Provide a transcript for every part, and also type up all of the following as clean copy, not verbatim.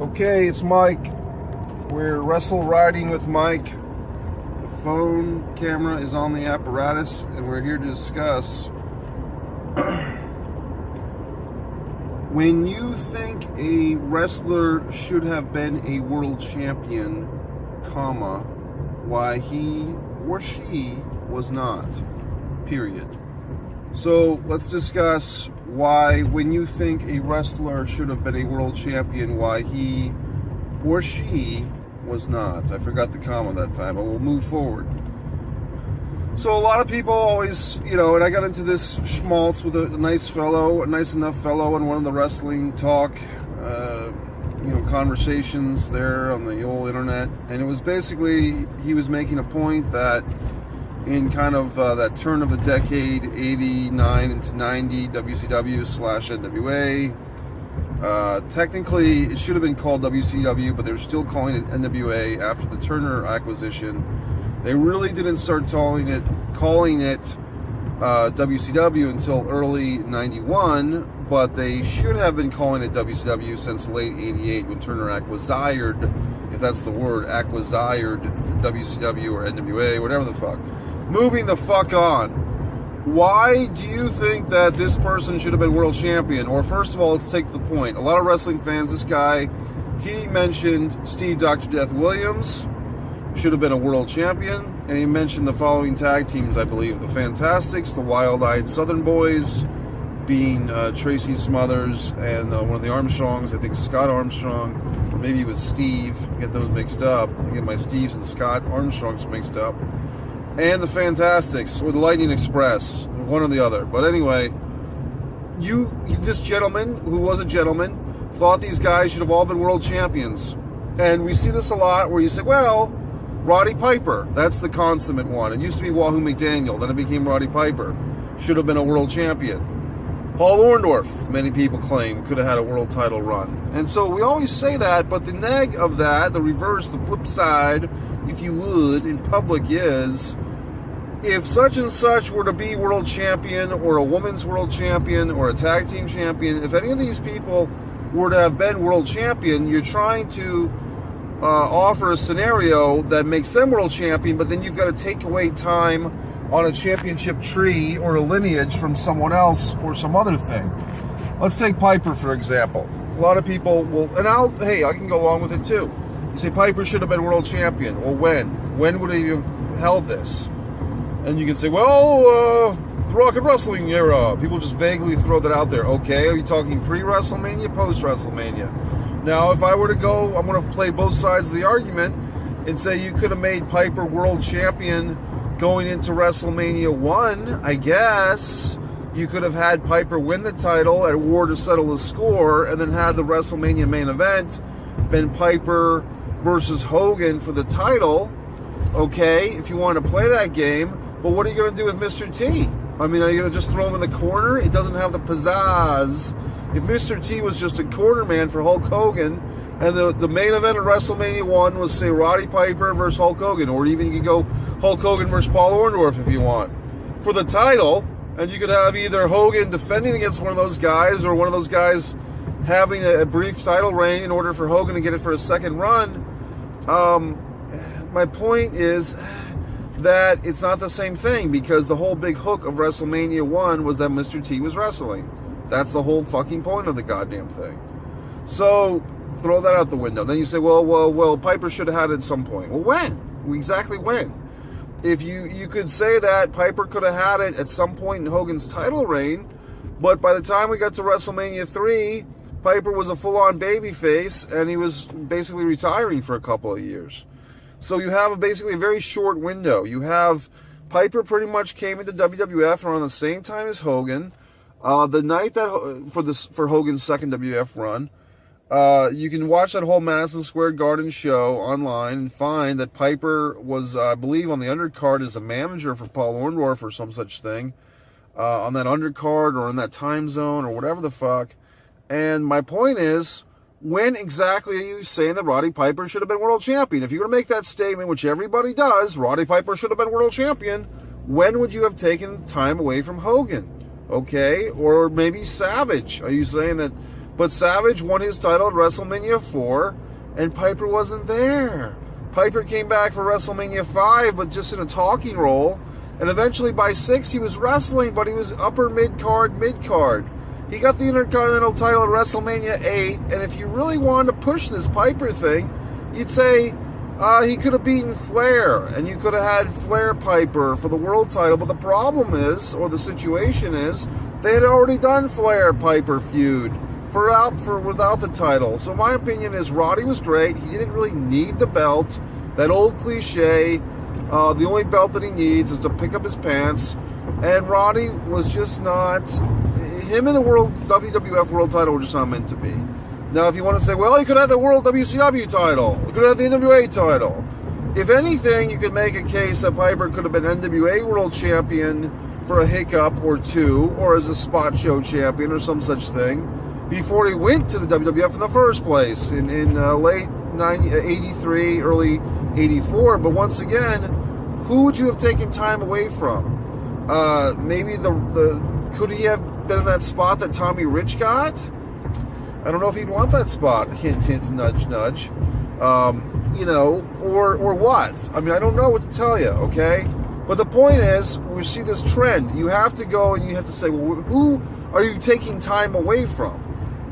Okay, it's Mike. We're wrestle riding with Mike. The phone camera is on the apparatus, and we're here to discuss when you think a wrestler should have been a world champion, comma, why he or she was not, period. So let's discuss why, when you think a wrestler should have been a world champion, why he or she was not. I forgot the comma that time, but we'll move forward. So a lot of people always, and I got into this schmaltz with a nice enough fellow on one of the wrestling talk, conversations there on the old internet. And it was basically, he was making a point that in kind of that turn of the decade, 89 into 90, WCW/NWA. Technically, it should have been called WCW, but they were still calling it NWA after the Turner acquisition. They really didn't start calling it WCW until early 91, but they should have been calling it WCW since late 88 when Turner acquisired, if that's the word, acquisired WCW or NWA, whatever the fuck. Moving the fuck on. Why do you think that this person should have been world champion? Or first of all, let's take the point. A lot of wrestling fans, this guy, he mentioned Steve Dr. Death Williams should have been a world champion. And he mentioned the following tag teams, I believe. The Fantastics, the Wild-Eyed Southern Boys, being Tracy Smothers and one of the Armstrongs, I think Scott Armstrong, or maybe it was Steve. I get those mixed up. I get my Steves and Scott Armstrongs mixed up. And the Fantastics, or the Lightning Express, one or the other. But anyway, this gentleman, who was a gentleman, thought these guys should have all been world champions. And we see this a lot where you say, well, Roddy Piper, that's the consummate one. It used to be Wahoo McDaniel, then it became Roddy Piper. Should have been a world champion. Paul Orndorff, many people claim, could have had a world title run. And so we always say that, but the neg of that, the reverse, the flip side, if you would, in public is, if such and such were to be world champion, or a women's world champion, or a tag team champion, if any of these people were to have been world champion, you're trying to offer a scenario that makes them world champion, but then you've got to take away time on a championship tree or a lineage from someone else or some other thing. Let's take Piper, for example. A lot of people will, and I can go along with it too. You say Piper should have been world champion. Well, when? When would he have held this? And you can say, well, the Rock and Wrestling era. People just vaguely throw that out there. Okay, are you talking pre-WrestleMania, post-WrestleMania? Now, if I were to go, I'm going to play both sides of the argument and say you could have made Piper world champion going into WrestleMania 1, I guess. You could have had Piper win the title at War to settle the score, and then had the WrestleMania main event been Piper versus Hogan for the title, okay, if you want to play that game. But what are you going to do with Mr. T? I mean, are you going to just throw him in the corner? It doesn't have the pizzazz. If Mr. T was just a corner man for Hulk Hogan, and the main event of WrestleMania 1 was, say, Roddy Piper versus Hulk Hogan, or even you could go Hulk Hogan versus Paul Orndorff if you want, for the title, and you could have either Hogan defending against one of those guys, or one of those guys having a brief title reign in order for Hogan to get it for a second run. My point is that it's not the same thing, because the whole big hook of WrestleMania 1 was that Mr. T was wrestling. That's the whole fucking point of the goddamn thing. So, throw that out the window. Then you say, well, Piper should have had it at some point. Well, when? Exactly when? If you could say that Piper could have had it at some point in Hogan's title reign, but by the time we got to WrestleMania 3, Piper was a full-on babyface, and he was basically retiring for a couple of years. So you have basically a very short window. You have Piper pretty much came into WWF around the same time as Hogan. The night that for Hogan's second WWF run, you can watch that whole Madison Square Garden show online and find that Piper was, I believe, on the undercard as a manager for Paul Orndorff or some such thing, on that undercard or in that time zone or whatever the fuck. And my point is, when exactly are you saying that Roddy Piper should have been world champion? If you're going to make that statement, which everybody does, Roddy Piper should have been world champion, when would you have taken time away from Hogan? Okay? Or maybe Savage. Are you saying that But Savage won his title at WrestleMania 4, and Piper wasn't there. Piper came back for WrestleMania 5, but just in a talking role. And eventually by 6, he was wrestling, but he was upper mid-card. He got the Intercontinental title at WrestleMania 8, and if you really wanted to push this Piper thing, you'd say he could have beaten Flair, and you could have had Flair Piper for the world title. But the problem is, or the situation is, they had already done Flair Piper feud without the title. So my opinion is Roddy was great. He didn't really need the belt. That old cliche, the only belt that he needs is to pick up his pants. And Roddy was just not... Him and the WWF World title were just not meant to be. Now, if you want to say, well, he could have the World WCW title. He could have the NWA title. If anything, you could make a case that Piper could have been NWA World Champion for a hiccup or two, or as a spot show champion or some such thing, before he went to the WWF in the first place in late 83, early 84. But once again, who would you have taken time away from? Maybe could he have been in that spot that Tommy Rich got? I don't know if he'd want that spot. Hint, hint, nudge, nudge. Or what? I mean, I don't know what to tell you, okay? But the point is, we see this trend. You have to go and you have to say, well, who are you taking time away from?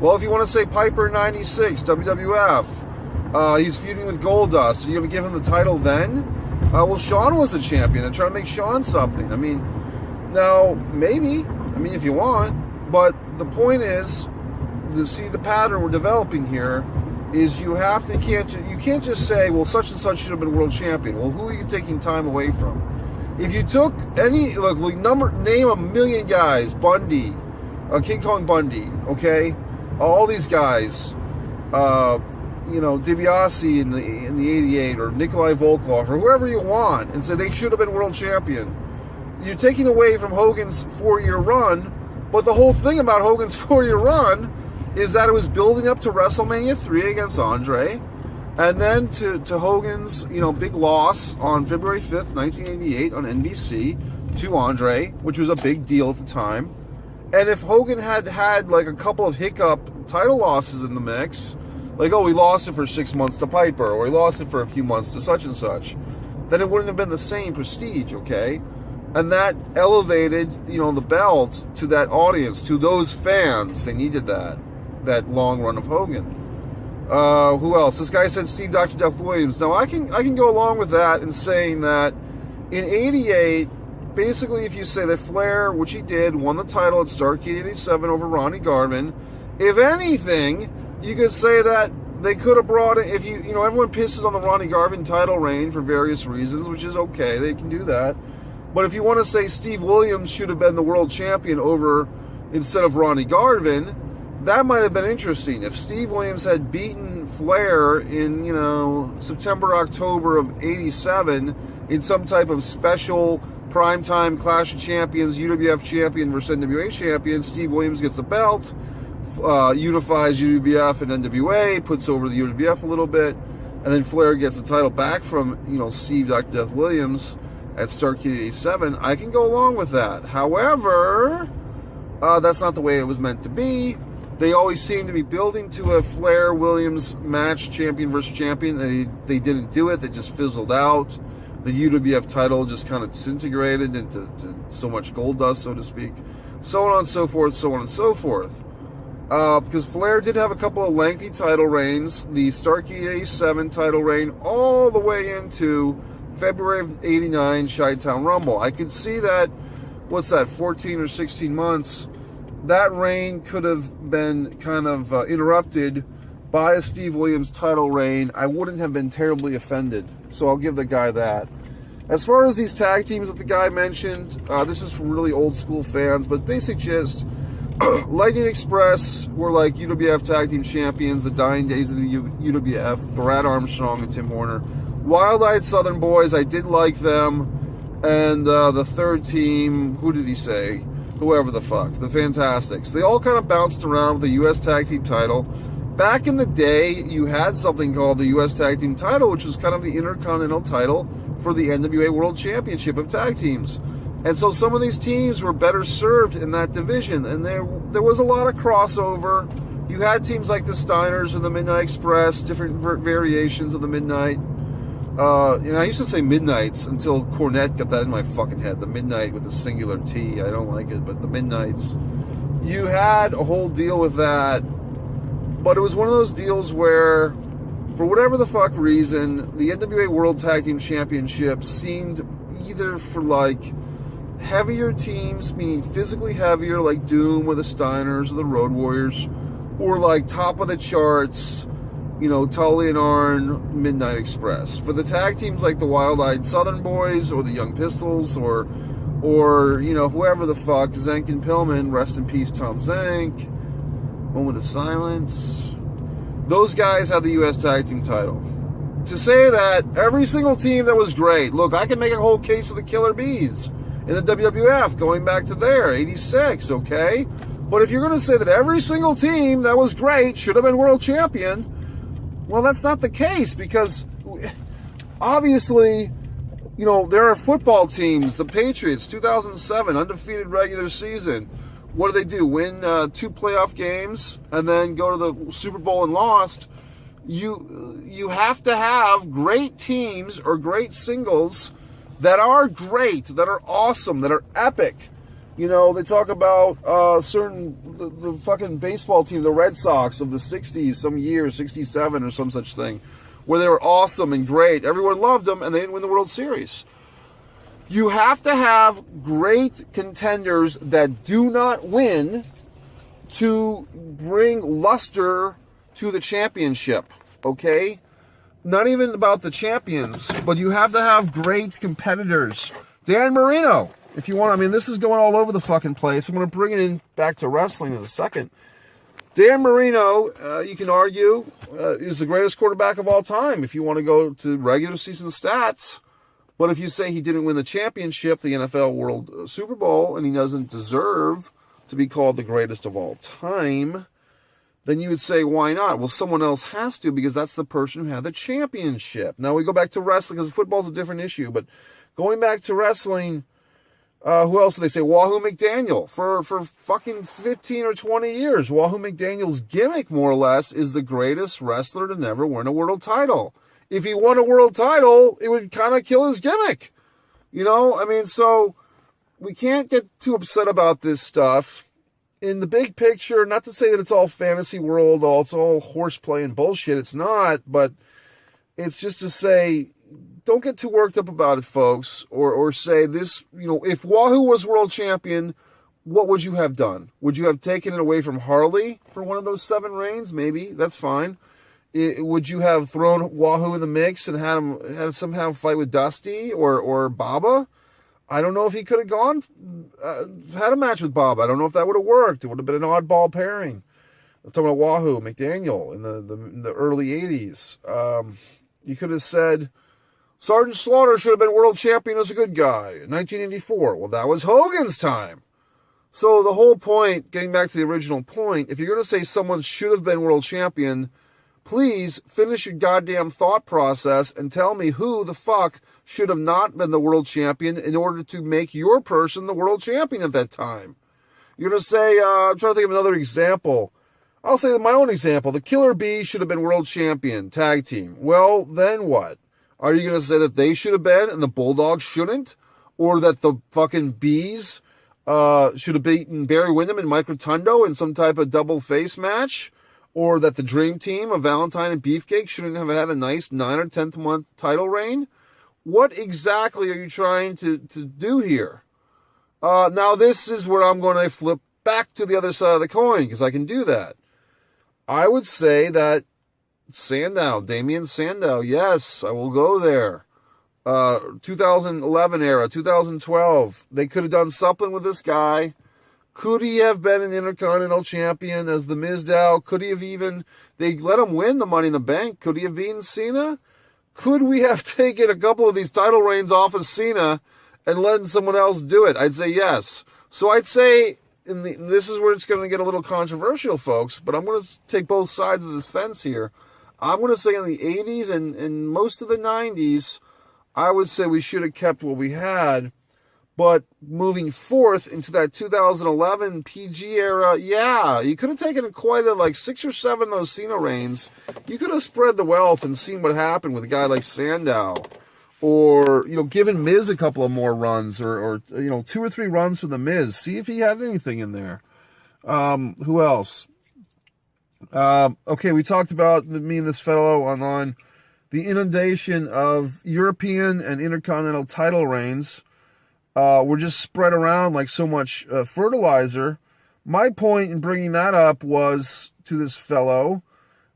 Well, if you want to say Piper 96, WWF, he's feuding with Goldust, are you going to give him the title then? Well, Shawn was the champion. They're trying to make Shawn something. I mean, now, maybe. I mean, if you want. But the point is, to see the pattern we're developing here, is you can't just say, well, such and such should have been world champion. Well, who are you taking time away from? If you took name a million guys, Bundy, King Kong Bundy, okay, all these guys, DiBiase in the '88, or Nikolai Volkov, or whoever you want, and say they should have been world champion. You're taking away from Hogan's 4-year run, but the whole thing about Hogan's 4-year run is that it was building up to WrestleMania 3 against Andre, and then to Hogan's big loss on February 5th, 1988 on NBC to Andre, which was a big deal at the time. And if Hogan had like a couple of hiccup title losses in the mix, like, oh, he lost it for 6 months to Piper, or he lost it for a few months to such and such, then it wouldn't have been the same prestige, okay? And that elevated, the belt to that audience, to those fans. They needed that long run of Hogan. Who else? This guy said Steve Dr. Death Williams. Now, I can go along with that in saying that in 88, basically, if you say that Flair, which he did, won the title at Starrcade 87 over Ronnie Garvin, if anything, you could say that they could have brought it, if everyone pisses on the Ronnie Garvin title reign for various reasons, which is okay, they can do that. But if you want to say Steve Williams should have been the world champion instead of Ronnie Garvin, that might have been interesting. If Steve Williams had beaten Flair in, September, October of 87 in some type of special primetime Clash of Champions, UWF champion versus NWA champion, Steve Williams gets the belt, unifies UWF and NWA, puts over the UWF a little bit, and then Flair gets the title back from, Steve Dr. Death Williams at Starrcade 87, I can go along with that. However, that's not the way it was meant to be. They always seem to be building to a Flair-Williams match, champion versus champion. They didn't do it. They just fizzled out. The UWF title just kind of disintegrated into so much gold dust, so to speak. So on and so forth, so on and so forth. Because Flair did have a couple of lengthy title reigns. The Starrcade 87 title reign all the way into February of 89 Chi-Town Rumble. I could see that, 14 or 16 months, that reign could have been kind of interrupted by a Steve Williams title reign. I wouldn't have been terribly offended. So I'll give the guy that. As far as these tag teams that the guy mentioned, this is for really old school fans, but basic gist, Lightning Express were like UWF tag team champions, the dying days of the UWF, Brad Armstrong and Tim Horner. Wild-Eyed Southern Boys, I did like them. And the third team, who did he say? Whoever the fuck. The Fantastics. They all kind of bounced around with the U.S. Tag Team title. Back in the day, you had something called the U.S. Tag Team title, which was kind of the Intercontinental title for the NWA World Championship of Tag Teams. And so some of these teams were better served in that division. And there was a lot of crossover You had teams like the Steiners and the Midnight Express, different variations of the Midnight. I used to say Midnights until Cornette got that in my fucking head. The Midnight with the singular T. I don't like it, but the Midnights. You had a whole deal with that, but it was one of those deals where, for whatever the fuck reason, the NWA World Tag Team Championship seemed either for like heavier teams, meaning physically heavier, like Doom or the Steiners or the Road Warriors, or like top of the charts, Tully and Arn, Midnight Express. For the tag teams like the Wild Eyed Southern Boys or the Young Pistols or whoever the fuck, Zank and Pillman, rest in peace, Tom Zank, moment of silence. Those guys had the U.S. Tag Team title. To say that every single team that was great, look, I can make a whole case of the Killer Bees in the WWF going back to there, 86, okay? But if you're going to say that every single team that was great should have been world champion, well, that's not the case, because obviously, there are football teams, the Patriots, 2007, undefeated regular season. What do? Win 2 playoff games and then go to the Super Bowl and lost. You have to have great teams or great singles that are great, that are awesome, that are epic. They talk about the fucking baseball team, the Red Sox of the 60s, some year, 67 or some such thing, where they were awesome and great. Everyone loved them, and they didn't win the World Series. You have to have great contenders that do not win to bring luster to the championship, okay? Not even about the champions, but you have to have great competitors. Dan Marino, if you want, this is going all over the fucking place. I'm going to bring it in back to wrestling in a second. Dan Marino, you can argue, is the greatest quarterback of all time if you want to go to regular season stats. But if you say he didn't win the championship, the NFL World Super Bowl, and he doesn't deserve to be called the greatest of all time, then you would say, why not? Well, someone else has to, because that's the person who had the championship. Now we go back to wrestling, because football's a different issue. But going back to wrestling, who else do they say? Wahoo McDaniel. For fucking 15 or 20 years, Wahoo McDaniel's gimmick, more or less, is the greatest wrestler to never win a world title. If he won a world title, it would kind of kill his gimmick. So we can't get too upset about this stuff. In the big picture, not to say that it's all fantasy world, it's all horseplay and bullshit. It's not, but it's just to say, don't get too worked up about it, folks, or say this, if Wahoo was world champion, what would you have done? Would you have taken it away from Harley for one of those 7 reigns? Maybe, that's fine. Would you have thrown Wahoo in the mix and had him somehow fight with Dusty or Baba? I don't know if he could have gone, had a match with Baba. I don't know if that would have worked. It would have been an oddball pairing. I'm talking about Wahoo, McDaniel in the early 80s. You could have said, Sergeant Slaughter should have been world champion as a good guy in 1984. Well, that was Hogan's time. So the whole point, getting back to the original point, if you're going to say someone should have been world champion, please finish your goddamn thought process and tell me who the fuck should have not been the world champion in order to make your person the world champion at that time. You're going to say, I'm trying to think of another example. I'll say my own example. The Killer Bees should have been world champion, tag team. Well, then what? Are you going to say that they should have been and the Bulldogs shouldn't? Or that the fucking Bees should have beaten Barry Windham and Mike Rotundo in some type of double face match? Or that the Dream Team of Valentine and Beefcake shouldn't have had a nice 9 or 10th month title reign? What exactly are you trying to do here? Now, this is where I'm going to flip back to the other side of the coin, because I can do that. I would say that Damien Sandow, yes, I will go there. 2011 era, 2012, they could have done something with this guy. Could he have been an Intercontinental Champion as the Mizdow? Could he have they let him win the Money in the Bank. Could he have beaten Cena? Could we have taken a couple of these title reigns off of Cena and letting someone else do it? I'd say yes. So I'd say, this is where it's going to get a little controversial, folks, but I'm going to take both sides of this fence here. I'm going to say in the 80s and most of the 90s, I would say we should have kept what we had. But moving forth into that 2011 PG era, yeah, you could have taken quite a, like 6 or 7 of those Cena reigns. You could have spread the wealth and seen what happened with a guy like Sandow. Or, given Miz a couple of more runs, or 2 or 3 runs for the Miz. See if he had anything in there. Who else? Okay, we talked about me and this fellow on the inundation of European and Intercontinental title reigns. Were just spread around like so much fertilizer. My point in bringing that up was to this fellow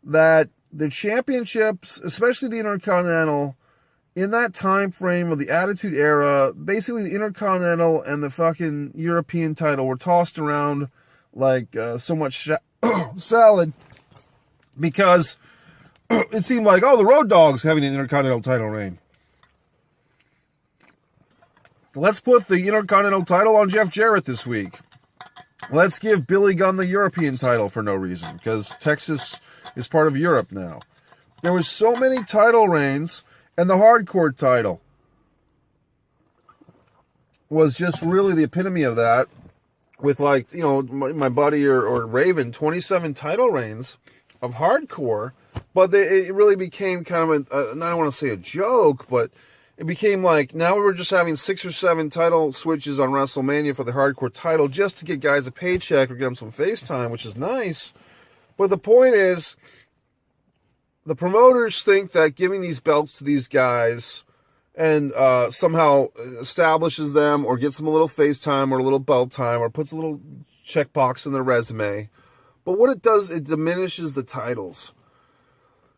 that the championships, especially the Intercontinental, in that time frame of the Attitude Era, basically the Intercontinental and the fucking European title were tossed around like so much salad, because it seemed like, the Road Dogg's having an Intercontinental title reign. Let's put the Intercontinental title on Jeff Jarrett this week. Let's give Billy Gunn the European title for no reason, because Texas is part of Europe now. There was so many title reigns, and the hardcore title was just really the epitome of that, with my buddy or Raven, 27 title reigns of hardcore, but it really became kind of I don't want to say a joke, but it became like, now we were just having 6 or 7 title switches on WrestleMania for the hardcore title just to get guys a paycheck or get them some FaceTime, which is nice. But the point is, the promoters think that giving these belts to these guys and somehow establishes them or gets them a little FaceTime or a little belt time or puts a little checkbox in their resume. But what it does, it diminishes the titles.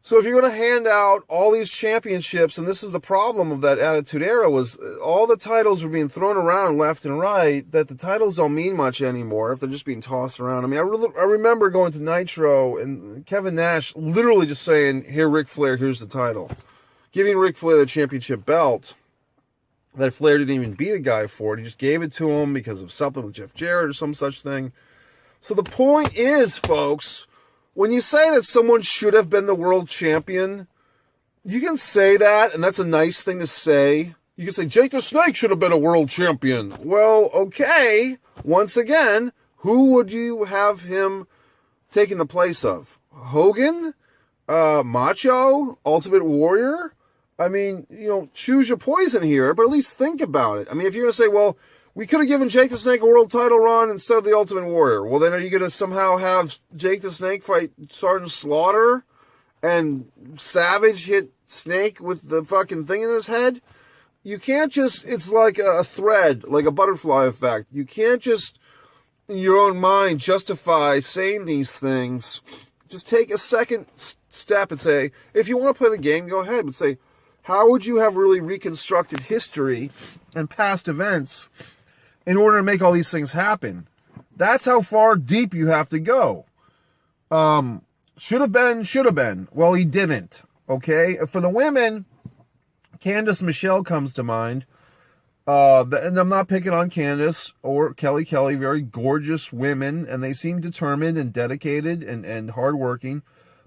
So if you're going to hand out all these championships, and this is the problem of that Attitude Era, was all the titles were being thrown around left and right, that the titles don't mean much anymore if they're just being tossed around. I mean, I remember going to Nitro and Kevin Nash literally just saying, "Here, Ric Flair, here's the title." Giving Ric Flair the championship belt that Flair didn't even beat a guy for it. He just gave it to him because of something with Jeff Jarrett or some such thing. So the point is, folks, when you say that someone should have been the world champion, you can say that, and that's a nice thing to say. You can say, Jake the Snake should have been a world champion. Well, okay. Once again, who would you have him taking the place of? Hogan? Macho? Ultimate Warrior? I mean, choose your poison here, but at least think about it. I mean, if you're going to say, well, we could have given Jake the Snake a world title run instead of the Ultimate Warrior. Well, then are you going to somehow have Jake the Snake fight Sergeant Slaughter and Savage hit Snake with the fucking thing in his head? You can't just, it's like a thread, like a butterfly effect. You can't just, in your own mind, justify saying these things. Just take a second step and say, if you want to play the game, go ahead. But say, how would you have really reconstructed history and past events in order to make all these things happen? That's how far deep you have to go. Should have been. Well, he didn't. Okay? For the women, Candice Michelle comes to mind. And I'm not picking on Candice or Kelly. Very gorgeous women, and they seem determined and dedicated and hardworking.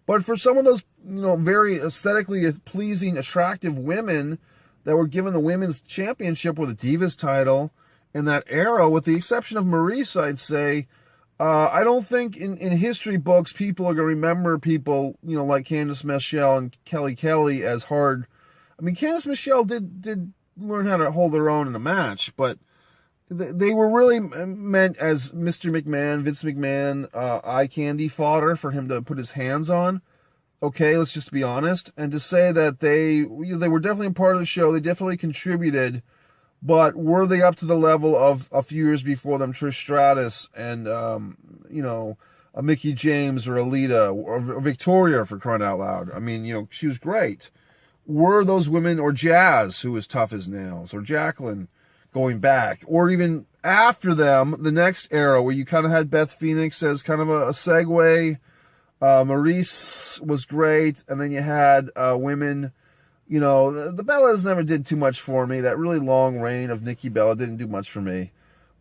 But for some of those, very aesthetically pleasing, attractive women that were given the women's championship with a Divas title in that era, with the exception of Maurice, I'd say, I don't think in history books people are going to remember people, like Candice Michelle and Kelly as hard. I mean, Candice Michelle did learn how to hold their own in a match, but they were really meant as Mr. McMahon, Vince McMahon, eye candy fodder for him to put his hands on. Okay, let's just be honest. And to say that they were definitely a part of the show, they definitely contributed, but were they up to the level of a few years before them, Trish Stratus and, a Mickie James or Alita or Victoria, for crying out loud? I mean, she was great. Were those women, or Jazz, who was tough as nails, or Jacqueline going back, or even after them, the next era where you kind of had Beth Phoenix as kind of a segue. Maurice was great, and then you had women. The Bellas never did too much for me. That really long reign of Nikki Bella didn't do much for me.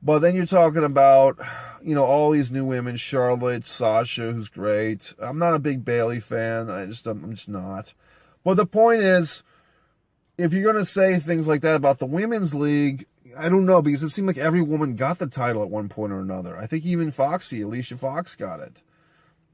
But then you're talking about, all these new women, Charlotte, Sasha, who's great. I'm not a big Bayley fan. I'm just not. But the point is, if you're going to say things like that about the women's league, I don't know, because it seemed like every woman got the title at one point or another. I think even Alicia Fox got it.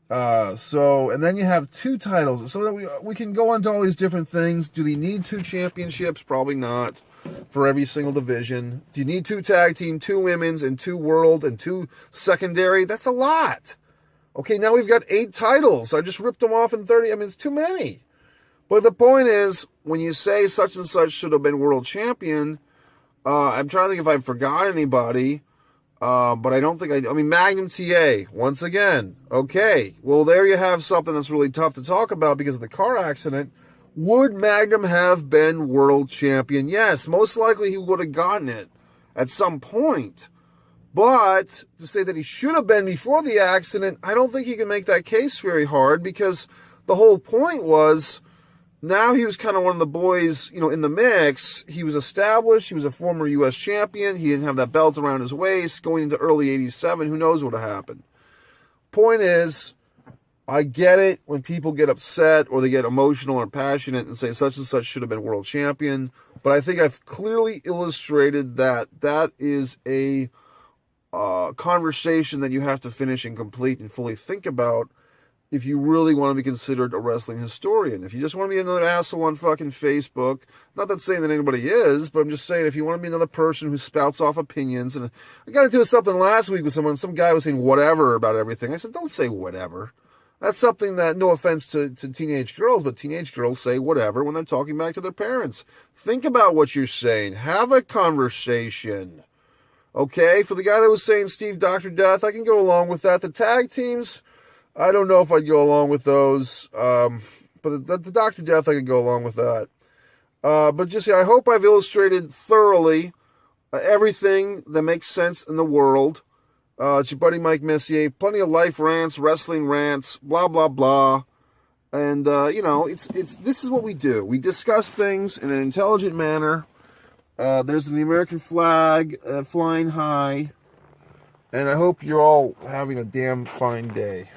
And then you have 2 titles. So that we can go into all these different things. Do they need 2 championships? Probably not for every single division. Do you need 2 tag team, 2 women's, and 2 world, and 2 secondary? That's a lot. Okay, now we've got 8 titles. I just ripped them off in 30. I mean, it's too many. But the point is, when you say such and such should have been world champion, I'm trying to think if I forgot anybody, but I don't think I mean, Magnum TA, once again. Okay, well, there you have something that's really tough to talk about because of the car accident. Would Magnum have been world champion? Yes, most likely he would have gotten it at some point. But to say that he should have been before the accident, I don't think you can make that case very hard, because the whole point was, now he was kind of one of the boys, in the mix. He was established. He was a former U.S. champion. He didn't have that belt around his waist. Going into early 87, who knows what would have happened. Point is, I get it when people get upset or they get emotional or passionate and say such and such should have been world champion. But I think I've clearly illustrated that that is a conversation that you have to finish and complete and fully think about if you really want to be considered a wrestling historian. If you just want to be another asshole on fucking Facebook, not that saying that anybody is, but I'm just saying if you want to be another person who spouts off opinions, and I got into something last week with someone, some guy was saying whatever about everything. I said, don't say whatever. That's something that, no offense to teenage girls, but teenage girls say whatever when they're talking back to their parents. Think about what you're saying. Have a conversation. Okay, for the guy that was saying Steve Dr. Death, I can go along with that. The tag teams, I don't know if I'd go along with those. But the Dr. Death, I could go along with that. But just, I hope I've illustrated thoroughly everything that makes sense in the world. It's your buddy Mike Messier. Plenty of life rants, wrestling rants, blah, blah, blah. And, this is what we do. We discuss things in an intelligent manner. There's the American flag flying high. And I hope you're all having a damn fine day.